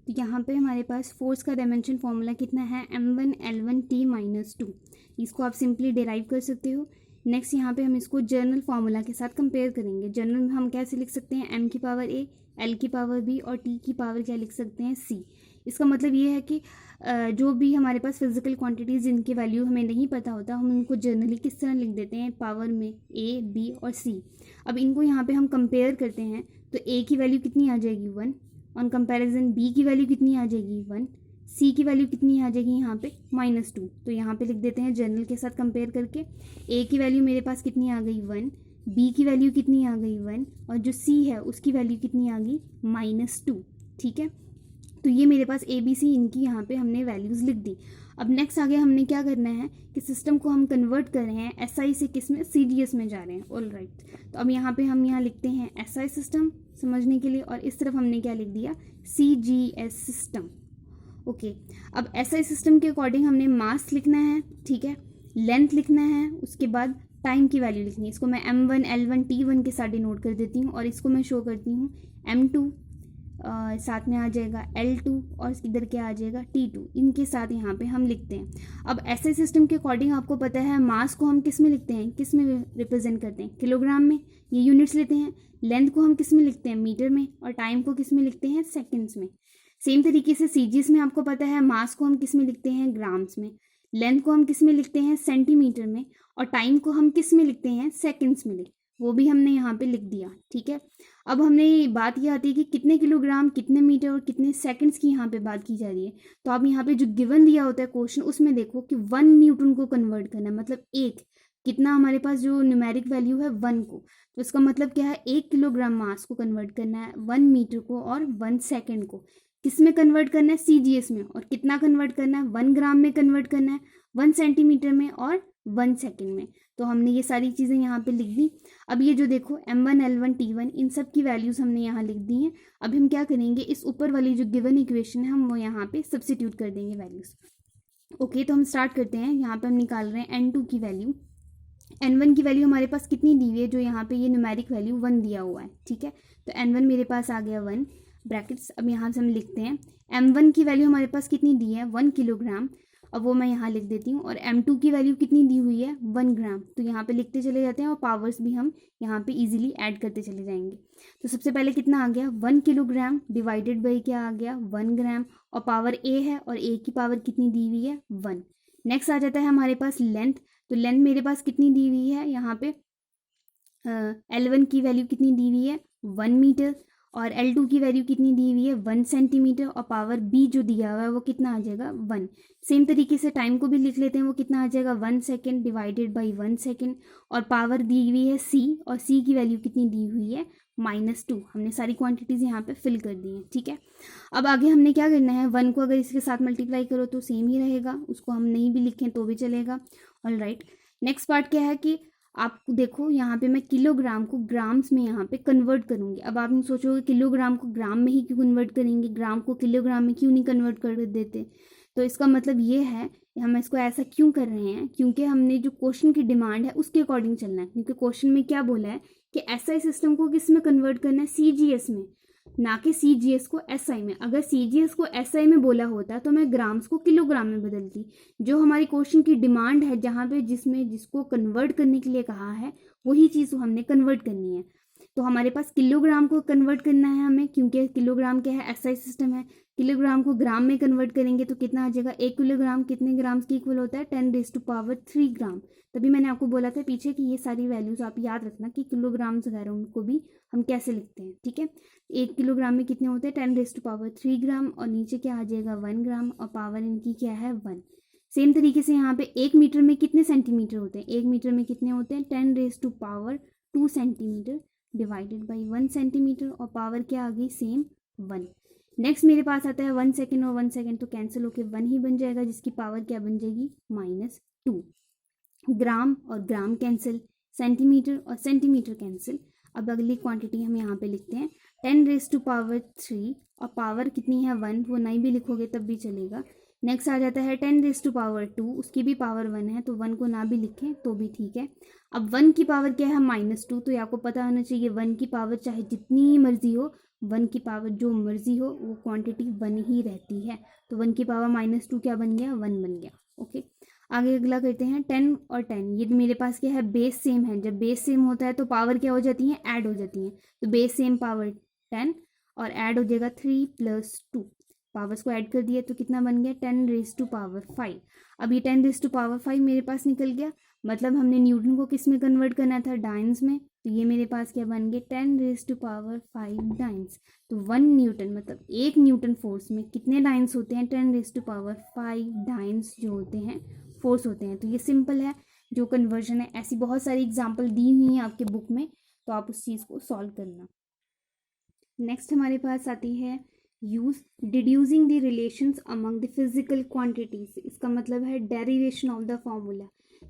तो यहाँ पे हमारे पास फोर्स का डायमेंशन फॉर्मूला कितना है, m1L1T-2। इसको आप सिंपली डिराइव कर सकते हो। नेक्स्ट यहाँ पे हम इसको जर्नल फार्मूला के साथ कंपेयर करेंगे। जर्नल में हम कैसे लिख सकते हैं, m की पावर a, l की पावर b और t की पावर क्या लिख सकते हैं, c। इसका मतलब ये है कि जो भी हमारे पास फिजिकल क्वांटिटीज़ जिनकी वैल्यू हमें नहीं पता होता, हम उनको जर्नली किस तरह लिख देते हैं, पावर में a, b और c। अब इनको यहाँ पे हम कंपेयर करते हैं तो a की वैल्यू कितनी आ जाएगी 1, ऑन कंपैरिजन b की वैल्यू कितनी आ जाएगी 1, c की वैल्यू कितनी आ जाएगी यहाँ पे -2। तो यहाँ पे लिख देते हैं जर्नल के साथ कंपेयर करके, a की वैल्यू मेरे पास कितनी आ गई 1, b की वैल्यू कितनी आ गई 1 और जो c है उसकी वैल्यू कितनी आ गई -2। ठीक है, तो ये मेरे पास ए बी सी इनकी यहाँ पे हमने वैल्यूज़ लिख दी। अब नेक्स्ट आगे हमने क्या करना है कि सिस्टम को हम कन्वर्ट कर रहे हैं एसआई से किस में, सीजीएस में जा रहे हैं। ऑल राइट, तो अब यहाँ पे हम यहाँ लिखते हैं एसआई सिस्टम समझने के लिए, और इस तरफ हमने क्या लिख दिया, सीजीएस सिस्टम। ओके, अब एसआई सिस्टम के अकॉर्डिंग हमने मास लिखना है, ठीक है, लेंथ लिखना है, उसके बाद टाइम की वैल्यू लिखनी है। इसको मैं m1L1T1 के साथ डिनोट कर देती हूँ और इसको मैं शो करती हूँ m2, साथ में आ जाएगा L2 और इधर क्या आ जाएगा T2, इनके साथ यहाँ पे हम लिखते हैं। अब ऐसे सिस्टम के अकॉर्डिंग आपको पता है मास को हम किस में लिखते हैं, किस में रिप्रेजेंट करते हैं, किलोग्राम में, ये यूनिट्स लेते हैं। लेंथ को हम किस में लिखते हैं, मीटर में, और टाइम को किस में लिखते हैं, सेकेंड्स में। सेम तरीके से सीजीएस में आपको पता है मास को हम किस में लिखते हैं, ग्राम्स में, लेंथ को हम किस में लिखते हैं, सेंटीमीटर में, और टाइम को हम किस में लिखते हैं, सेकेंड्स में, वो भी हमने यहाँ पे लिख दिया। ठीक है, अब हमने बात ये आती है कि कितने किलोग्राम, कितने मीटर और कितने सेकंड्स की यहाँ पे बात की जा रही है। तो आप यहाँ पे जो गिवन दिया होता है क्वेश्चन, उसमें देखो कि 1 न्यूटन को कन्वर्ट करना है, मतलब एक, कितना हमारे पास जो न्यूमेरिक वैल्यू है 1 को, तो इसका मतलब क्या है, 1 किलोग्राम मास को कन्वर्ट करना है 1 मीटर को और 1 सेकेंड को। किस में कन्वर्ट करना है, सीजीएस में, और कितना कन्वर्ट करना है, 1 ग्राम में कन्वर्ट करना है, 1 सेंटीमीटर में और 1 सेकेंड में। तो हमने ये सारी चीज़ें यहाँ पे लिख दी। अब ये जो देखो m1L1T1 इन सब की वैल्यूज़ हमने यहाँ लिख दी हैं। अब हम क्या करेंगे, इस ऊपर वाली जो गिवन इक्वेशन है हम वो यहाँ पे सब्स्टिट्यूट कर देंगे वैल्यूज़। ओके, तो हम स्टार्ट करते हैं। यहाँ पे हम निकाल रहे हैं n2 की वैल्यू। n1 की वैल्यू हमारे पास कितनी दी हुई है, जो यहाँ पे ये न्यूमेरिक वैल्यू 1 दिया हुआ है। ठीक है, तो n1 मेरे पास आ गया 1 ब्रैकेट्स। अब यहाँ से हम लिखते हैं m1 की वैल्यू हमारे पास कितनी दी है, 1 किलोग्राम। अब वो मैं यहाँ लिख देती हूँ, और m2 की वैल्यू कितनी दी हुई है, 1 ग्राम। तो यहाँ पे लिखते चले जाते हैं और पावर्स भी हम यहाँ पे इजीली ऐड करते चले जाएंगे। तो सबसे पहले कितना आ गया, 1 किलोग्राम डिवाइडेड बाई क्या आ गया, 1 ग्राम, और पावर a है और a की पावर कितनी दी हुई है, 1। नेक्स्ट आ जाता है हमारे पास लेंथ। तो लेंथ मेरे पास कितनी दी हुई है, यहाँ पे L1 की वैल्यू कितनी दी हुई है, 1 मीटर, और L2 की वैल्यू कितनी दी हुई है, 1 सेंटीमीटर, और पावर B जो दिया हुआ है वो कितना आ जाएगा, 1। सेम तरीके से टाइम को भी लिख लेते हैं, वो कितना आ जाएगा, 1 सेकेंड डिवाइडेड बाई 1 सेकेंड, और पावर दी हुई है C, और C की वैल्यू कितनी दी हुई है, -2। हमने सारी क्वांटिटीज़ यहाँ पे फिल कर दी हैं। ठीक है, अब आगे हमने क्या करना है, 1 को अगर इसके साथ मल्टीप्लाई करो तो सेम ही रहेगा, उसको हम नहीं भी लिखें तो भी चलेगा। ऑल राइट, नेक्स्ट पार्ट क्या है कि आप देखो यहाँ पे मैं किलोग्राम को ग्राम्स में यहाँ पे कन्वर्ट करूँगी। अब आप सोचोगे किलोग्राम को ग्राम में ही क्यों कन्वर्ट करेंगे, ग्राम को किलोग्राम में क्यों नहीं कन्वर्ट कर देते। तो इसका मतलब ये है हम इसको ऐसा क्यों कर रहे हैं, क्योंकि हमने जो क्वेश्चन की डिमांड है उसके अकॉर्डिंग चलना है। क्योंकि क्वेश्चन में क्या बोला है कि एसआई सिस्टम को किस में कन्वर्ट करना है, सीजीएस में, ना कि सीजीएस को एसआई में। अगर सीजीएस को एसआई में बोला होता तो मैं ग्राम्स को किलोग्राम में बदलती। जो हमारी क्वेश्चन की डिमांड है, जहाँ पे जिसको कन्वर्ट करने के लिए कहा है, वही चीज़ हमने कन्वर्ट करनी है। तो हमारे पास किलोग्राम को कन्वर्ट करना है हमें, क्योंकि किलोग्राम क्या है, एसआई सिस्टम है। किलोग्राम को ग्राम में कन्वर्ट करेंगे तो कितना आ जाएगा, 1 किलोग्राम कितने ग्राम्स की इक्वल होता है, 10⁻³ ग्राम। तभी मैंने आपको बोला था पीछे कि ये सारी वैल्यूज आप याद रखना कि किलोग्राम्स वगैरह उनको भी हम कैसे लिखते हैं। ठीक है, 1 किलोग्राम में कितने होते हैं, 10⁻³ ग्राम, और नीचे क्या आ जाएगा, 1 ग्राम, और पावर इनकी क्या है, 1। सेम तरीके से यहाँ पे 1 मीटर में कितने सेंटीमीटर होते हैं, 1 मीटर में कितने होते हैं, 10⁻² सेंटीमीटर डिवाइडेड बाई 1 सेंटीमीटर, और पावर क्या आ गई, सेम 1। नेक्स्ट मेरे पास आता है 1 सेकेंड, और 1 सेकेंड तो कैंसिल होके 1 ही बन जाएगा, जिसकी पावर क्या बन जाएगी, -2। ग्राम और ग्राम कैंसिल, सेंटीमीटर और सेंटीमीटर कैंसिल। अब अगली क्वांटिटी हम यहाँ पे लिखते हैं 10⁻³ और पावर कितनी है, 1, वो नहीं भी लिखोगे तब भी चलेगा। नेक्स्ट आ जाता है 10⁻², उसकी भी पावर 1 है, तो 1 को ना भी लिखें तो भी ठीक है। अब 1 की पावर क्या है, -2, तो ये आपको पता होना चाहिए 1 की पावर चाहे जितनी मर्जी हो 1 की पावर जो मर्जी हो वो क्वांटिटी 1 ही रहती है। तो 1 की पावर -2 क्या बन गया, 1 बन गया। ओके, आगे अगला करते हैं 10 और 10। ये मेरे पास क्या है, बेस सेम है। जब बेस सेम होता है तो पावर क्या हो जाती है, ऐड हो जाती है। तो बेस सेम पावर 10 और ऐड हो जाएगा 3 + 2। पावर्स को ऐड कर दिया तो कितना बन गया, 10⁵5। अब ये 10⁵5 मेरे पास निकल गया, मतलब हमने न्यूटन को किस में कन्वर्ट करना था, डाइन्स में। तो ये मेरे पास क्या बन गया, 10⁵5 डाइन्स। तो 1 न्यूटन मतलब 1 न्यूटन फोर्स में कितने डाइन्स होते हैं, 10⁵5 डाइन्स जो होते हैं फोर्स होते हैं। तो ये सिंपल है जो कन्वर्जन है। ऐसी बहुत सारी एग्जाम्पल दी हुई हैं आपके बुक में, तो आप उस चीज़ को सॉल्व करना। नेक्स्ट हमारे पास आती है use deducing the relations among the physical quantities. इसका मतलब है डेरिवेशन ऑफ द फॉर्मूला,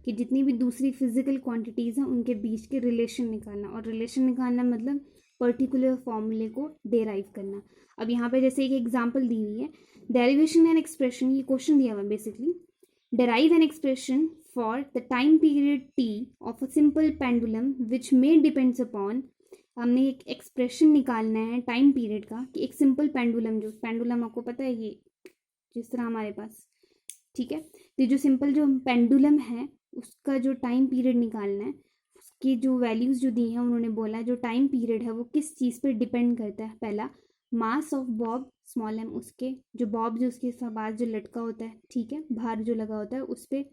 कि जितनी भी दूसरी फिजिकल क्वांटिटीज़ हैं उनके बीच के रिलेशन निकालना। और रिलेशन निकालना मतलब पर्टिकुलर फॉर्मूले को डेराइव करना। अब यहाँ पे जैसे एक एग्जांपल दी हुई है, डेरिवेशन एंड एक्सप्रेशन, ये क्वेश्चन दिया हुआ है basically. Derive an expression for the time period t of a simple pendulum which may depends upon. हमने एक एक्सप्रेशन निकालना है टाइम पीरियड का, कि एक सिंपल पेंडुलम, जो पेंडुलम आपको पता है ये जिस तरह हमारे पास, ठीक है। तो जो सिंपल जो पेंडुलम है उसका जो टाइम पीरियड निकालना है, उसकी जो वैल्यूज़ जो दी हैं उन्होंने बोला जो टाइम पीरियड है वो किस चीज़ पर डिपेंड करता है। पहला mass of Bob small m, उसके जो बॉब जो उसके पास जो लटका होता है, ठीक है, भार जो लगा होता है उस पर।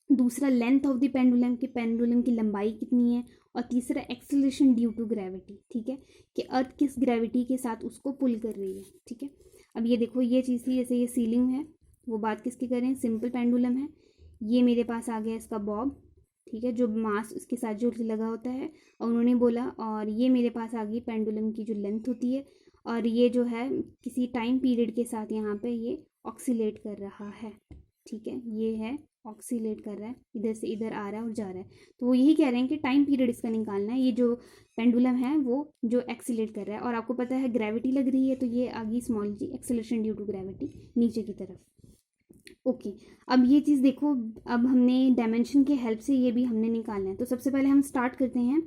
दूसरा लेंथ ऑफ द पेंडुलम, कि पेंडुलम की लंबाई कितनी है। और तीसरा एक्सेलरेशन ड्यू टू ग्रेविटी, ठीक है, कि अर्थ किस ग्रेविटी के साथ उसको पुल कर रही है, ठीक है। अब ये देखो ये चीज़ थी, जैसे ये सीलिंग है, वो बात किसकी कर रहे हैं, सिंपल पेंडुलम है। ये मेरे पास आ गया इसका बॉब, ठीक है, जो मास उसके साथ जो लगा होता है, और उन्होंने बोला। और ये मेरे पास आ गई पेंडुलम की जो लेंथ होती है, और ये जो है किसी टाइम पीरियड के साथ यहाँ पे ये ऑक्सीलेट कर रहा है, ठीक है, ये है ऑक्सीलेट कर रहा है, इधर से इधर आ रहा है और जा रहा है। तो वो यही कह रहे हैं कि टाइम पीरियड इसका निकालना है। ये जो पेंडुलम है वो जो एक्सीलेट कर रहा है, और आपको पता है ग्रेविटी लग रही है, तो ये आ गई small g, acceleration due to gravity नीचे की तरफ। ओके, अब ये चीज़ देखो, अब हमने डायमेंशन के हेल्प से ये भी हमने निकालना है। तो सबसे पहले हम स्टार्ट करते हैं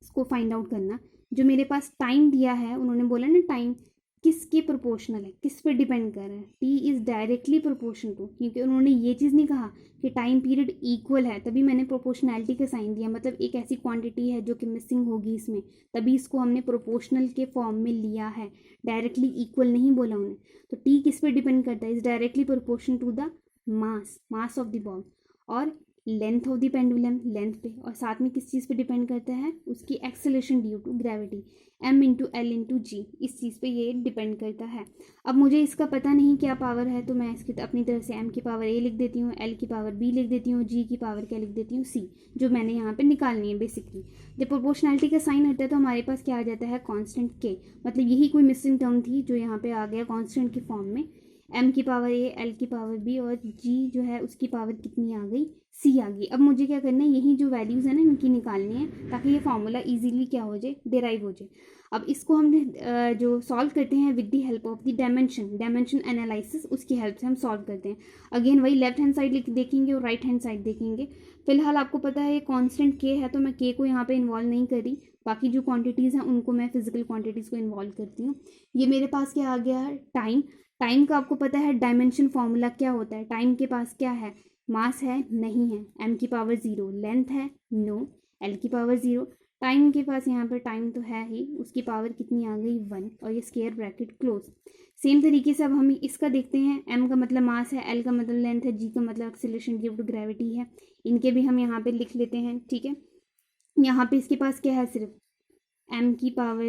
इसको फाइंड आउट करना। जो मेरे पास टाइम दिया है, उन्होंने बोला ना टाइम किसके प्रोपोर्शनल है, किस पे डिपेंड कर रहा है, T is directly proportion to, क्योंकि उन्होंने ये चीज़ नहीं कहा कि टाइम पीरियड इक्वल है, तभी मैंने प्रोपोर्शनैलिटी का साइन दिया। मतलब एक ऐसी क्वांटिटी है जो कि मिसिंग होगी इसमें, तभी इसको हमने प्रोपोर्शनल के फॉर्म में लिया है, डायरेक्टली इक्वल नहीं बोला उन्हें। तो टी किस पे डिपेंड करता है, is directly proportion to the mass of the ball, और length of the pendulum, length पे, और साथ में किस चीज़ पे डिपेंड करता है, उसकी acceleration due to gravity, m/L/g, इस चीज़ पे ये डिपेंड करता है। अब मुझे इसका पता नहीं क्या पावर है, तो मैं इसकी अपनी तरफ से m की पावर a लिख देती हूँ, l की पावर b लिख देती हूँ, g की पावर क्या लिख देती हूँ, c, जो मैंने यहाँ पे निकालनी है बेसिकली। जब प्रोपोर्शनैलिटी का साइन हटता है तो हमारे पास क्या आ जाता है, कांस्टेंट k। मतलब यही कोई मिसिंग टर्म थी जो यहाँ पे आ गया कांस्टेंट के फॉर्म में। m की पावर a, l की पावर b, और g जो है उसकी पावर कितनी आ गई, c आ गई। अब मुझे क्या करना है, यही जो वैल्यूज़ है ना इनकी निकालनी है, ताकि ये फार्मूला इजीली क्या हो जाए, डिराइव हो जाए। अब इसको हमने जो सॉल्व करते हैं with the help of the dimension analysis, उसकी हेल्प से हम सॉल्व करते हैं। अगेन वही लेफ्ट हैंड साइड देखेंगे और राइट हैंड साइड देखेंगे। फिलहाल आपको पता है ये कांस्टेंट k है, तो मैं k को यहाँ पे इन्वॉल्व नहीं करी, बाकी जो क्वांटिटीज़ हैं उनको मैं फिजिकल क्वांटिटीज़ को इन्वॉल्व करती हूँ। ये मेरे पास क्या आ गया है, टाइम। टाइम का आपको पता है डायमेंशन फॉर्मूला क्या होता है, टाइम के पास क्या है, मास है, नहीं है, m की पावर 0, लेंथ है, नो, l की पावर 0, टाइम के पास यहाँ पर टाइम तो है ही, उसकी पावर कितनी आ गई 1, और ये स्क्वायर ब्रैकेट क्लोज। सेम तरीके से अब हम इसका देखते हैं, m का मतलब मास है, l का मतलब लेंथ है, g का मतलब एक्सेलरेशन ड्यू टू ग्रेविटी है। इनके भी हम यहाँ पे लिख लेते हैं, ठीक है। यहाँ पे इसके पास क्या है, सिर्फ m की पावर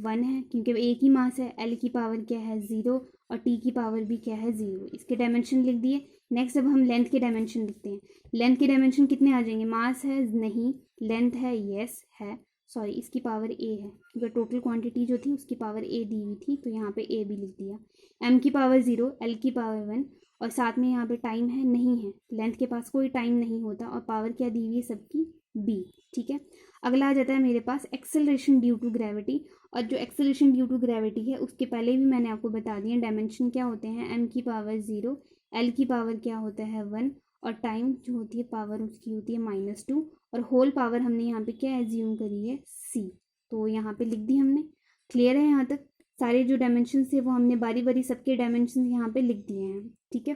1 है, क्योंकि एक ही मास है, l की पावर क्या है 0, और t की पावर भी क्या है 0। इसके डायमेंशन लिख दिए। नेक्स्ट अब हम लेंथ के डायमेंशन लिखते हैं। लेंथ के डायमेंशन कितने आ जाएंगे, मास है नहीं, लेंथ है यस है, सॉरी इसकी पावर a है, क्योंकि टोटल क्वांटिटी जो थी उसकी पावर a दी हुई थी, तो यहाँ पे a भी लिख दिया। m की पावर 0, l की पावर 1, और साथ में यहाँ पे टाइम है नहीं है, लेंथ के पास कोई टाइम नहीं होता, और पावर क्या दी हुई है सबकी b, ठीक है। अगला आ जाता है मेरे पास एक्सेलरेशन ड्यू टू ग्रेविटी, और जो एक्सेलरेशन ड्यू टू ग्रेविटी है उसके पहले भी मैंने आपको बता दिया डायमेंशन क्या होते हैं, m की पावर 0, l की पावर क्या होता है 1, और टाइम जो होती है पावर उसकी होती है -2, और होल पावर हमने यहाँ पे क्या एज्यूम करी है c, तो यहाँ पे लिख दी हमने। क्लियर है यहाँ तक? सारे जो डायमेंशन थे वो हमने बारी बारी सबके डायमेंशन यहाँ पे लिख दिए हैं, ठीक है।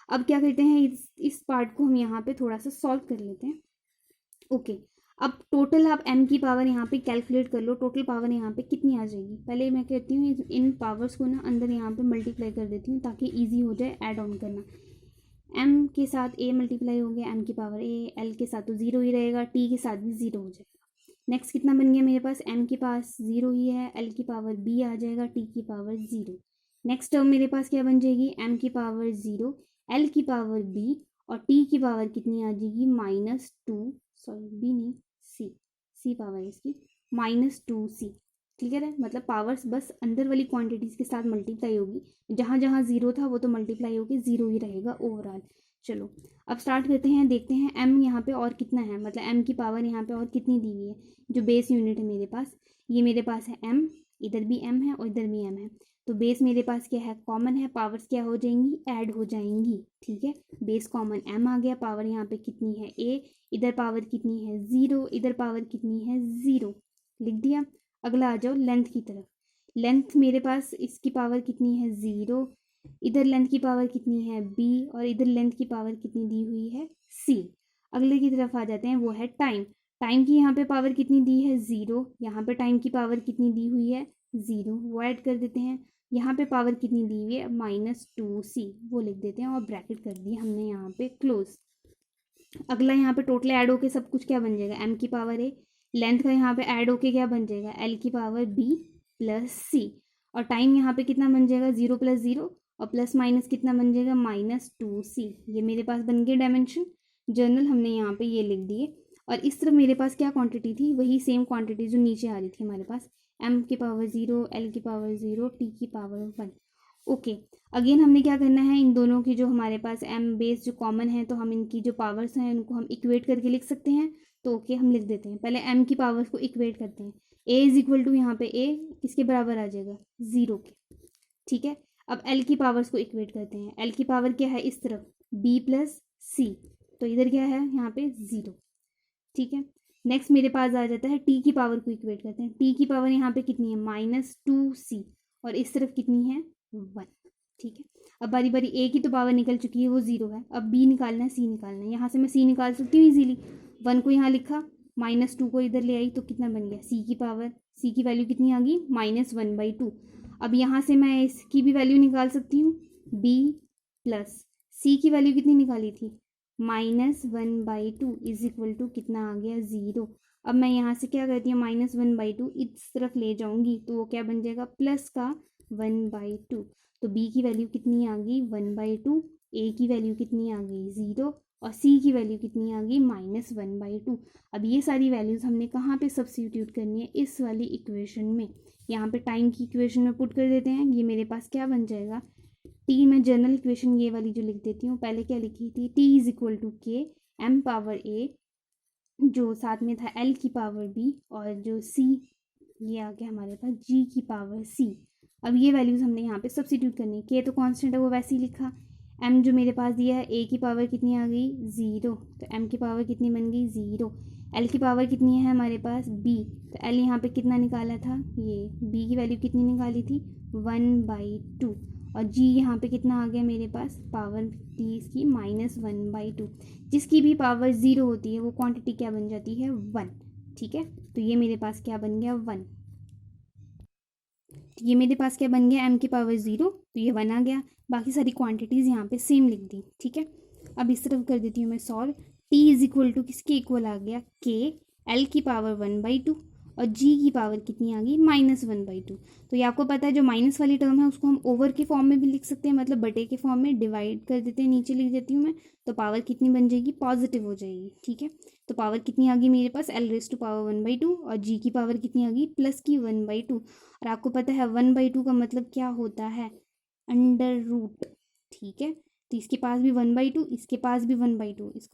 अब क्या करते हैं, इस पार्ट को हम यहाँ पे थोड़ा सा सॉल्व कर लेते हैं। ओके, अब टोटल आप m की पावर यहाँ पे कैलकुलेट कर लो, टोटल पावर यहाँ पे कितनी आ जाएगी। पहले मैं कहती हूँ इन पावर्स को ना अंदर यहाँ पे मल्टीप्लाई कर देती हूँ ताकि ईजी हो जाए ऐड ऑन करना। m के साथ a मल्टीप्लाई हो गया m की पावर a, l के साथ तो ज़ीरो ही रहेगा, t के साथ भी ज़ीरो हो जाएगा। नेक्स्ट कितना बन गया मेरे पास, m के पास ज़ीरो ही है, l की पावर b आ जाएगा, t की पावर ज़ीरो। नेक्स्ट टर्म मेरे पास क्या बन जाएगी, m की पावर ज़ीरो, l की पावर b और t की पावर कितनी आ जाएगी -2, सॉरी b नहीं c पावर इसकी -2c। क्लियर है, मतलब पावर्स बस अंदर वाली क्वांटिटीज़ के साथ मल्टीप्लाई होगी, जहाँ जहाँ ज़ीरो था वो तो मल्टीप्लाई होगी, ज़ीरो ही रहेगा ओवरऑल। चलो अब स्टार्ट करते हैं, देखते हैं m यहाँ पे और कितना है, मतलब m की पावर यहाँ पे और कितनी दी हुई है। जो बेस यूनिट है मेरे पास, ये मेरे पास है m, इधर भी m है और इधर भी m है, तो बेस मेरे पास क्या है, कॉमन है, पावर्स क्या हो जाएंगी, ऐड हो जाएंगी, ठीक है। बेस कॉमन m आ गया, पावर यहाँ पे कितनी है a, इधर पावर कितनी है ज़ीरो, इधर पावर कितनी है ज़ीरो, लिख दिया। अगला आ जाओ लेंथ की तरफ, लेंथ मेरे पास इसकी पावर कितनी है ज़ीरो, इधर लेंथ की पावर कितनी है b और इधर लेंथ की पावर कितनी दी हुई है c। अगले की तरफ आ जाते हैं, वो है टाइम। टाइम की यहाँ पे पावर कितनी दी है ज़ीरो, यहाँ पे टाइम की पावर कितनी दी हुई है ज़ीरो, वो ऐड कर देते हैं। यहाँ पे पावर कितनी दी हुई है -2c, वो लिख देते हैं और ब्रैकेट कर दिया हमने यहाँ पे क्लोज। अगला यहाँ पे टोटल ऐड होके सब कुछ क्या बन जाएगा, m की पावर a, लेंथ का यहाँ पे ऐड होके क्या बन जाएगा, l की पावर b प्लस c, और टाइम यहाँ पे कितना बन जाएगा, ज़ीरो प्लस ज़ीरो और प्लस माइनस कितना बन जाएगा -2c। ये मेरे पास बन गए डायमेंशन, जर्नल हमने यहाँ पे ये लिख दिए। और इस तरफ मेरे पास क्या क्वांटिटी थी, वही सेम क्वांटिटी जो नीचे आ रही थी हमारे पास, m की पावर ज़ीरो, l की पावर ज़ीरो, t की पावर 1। ओके, अगेन हमने क्या करना है, इन दोनों की जो हमारे पास m बेस जो कॉमन है, तो हम इनकी जो पावर्स हैं उनको हम इक्वेट करके लिख सकते हैं। तो ओके, हम लिख देते हैं, पहले m की पावर्स को इक्वेट करते हैं। a इज इक्वल टू यहाँ पे a किसके बराबर आ जाएगा, ज़ीरो के, ठीक है। अब l की पावर्स को इक्वेट करते हैं, l की पावर क्या है इस तरफ b प्लस c, तो इधर क्या है यहाँ पे ज़ीरो, ठीक है। नेक्स्ट मेरे पास आ जाता है t की पावर को इक्वेट करते हैं, t की पावर यहाँ पे कितनी है -2c और इस तरफ कितनी है 1, ठीक है। अब बारी बारी a की तो पावर निकल चुकी है, वो ज़ीरो है, अब b निकालना है, c निकालना है। यहाँ से मैं c निकाल सकती हूँ इजीली, 1 को यहाँ लिखा, -2 को इधर ले आई, तो कितना बन गया, c की पावर, c की वैल्यू कितनी आ गई -1/2। अब यहाँ से मैं इसकी भी वैल्यू निकाल सकती हूँ, b प्लस c की वैल्यू कितनी निकाली थी -1/2 इज इक्वल टू कितना आ गया ज़ीरो। अब मैं यहाँ से क्या करती हूँ, -1/2 इस तरफ ले जाऊँगी तो वो क्या बन जाएगा, प्लस का 1/2। तो b की वैल्यू कितनी आ गई 1/2, a की वैल्यू कितनी आ गई ज़ीरो और c की वैल्यू कितनी आ गई -1/2। अब ये सारी वैल्यूज़ हमने कहाँ पे सब्स्टिट्यूट करनी है, इस वाली इक्वेशन में। यहाँ पे टाइम की इक्वेशन में पुट कर देते हैं, ये मेरे पास क्या बन जाएगा, t, मैं जनरल इक्वेशन ये वाली जो लिख देती हूँ, पहले क्या लिखी थी, t इज इक्वल टू के m पावर a, जो साथ में था l की पावर b और जो c, ये आ गया हमारे पास g की पावर c। अब ये वैल्यूज़ हमने यहाँ पे सब्स्टिट्यूट करनी है, k तो कांस्टेंट है वो वैसे ही लिखा, m जो मेरे पास दिया है a की पावर कितनी आ गई ज़ीरो, तो m की पावर कितनी बन गई ज़ीरो, l की पावर कितनी है हमारे पास b, तो l यहाँ पे कितना निकाला था, ये b की वैल्यू कितनी निकाली थी 1/2 और g यहाँ पे कितना आ गया मेरे पास, पावर थी इसकी -1/2। जिसकी भी पावर ज़ीरो होती है वो क्वांटिटी क्या बन जाती है 1, ठीक है। तो ये मेरे पास क्या बन गया 1, ये मेरे पास क्या बन गया m की पावर ज़ीरो, तो ये 1 आ गया। बाकी सारी क्वांटिटीज़ यहाँ पे सेम लिख दी, ठीक है। अब इस तरफ कर देती हूँ मैं solve, t is equal to किसके इक्वल आ गया, k l की पावर 1/2 और g की पावर कितनी आ गई -1/2। तो ये आपको पता है जो माइनस वाली टर्म है उसको हम ओवर के फॉर्म में भी लिख सकते हैं, मतलब बटे के फॉर्म में डिवाइड कर देते हैं, नीचे लिख देती हूँ मैं, तो पावर कितनी बन जाएगी, पॉजिटिव हो जाएगी, ठीक है। तो पावर कितनी आ गई मेरे पास l⁻² 1/2 और g की पावर कितनी आ गई प्लस की 1/2। और आपको पता है 1/2 का मतलब क्या होता है, अंडर रूट, ठीक है। तो इसके पास भी 1/2, इसके पास भी 1/2, इसको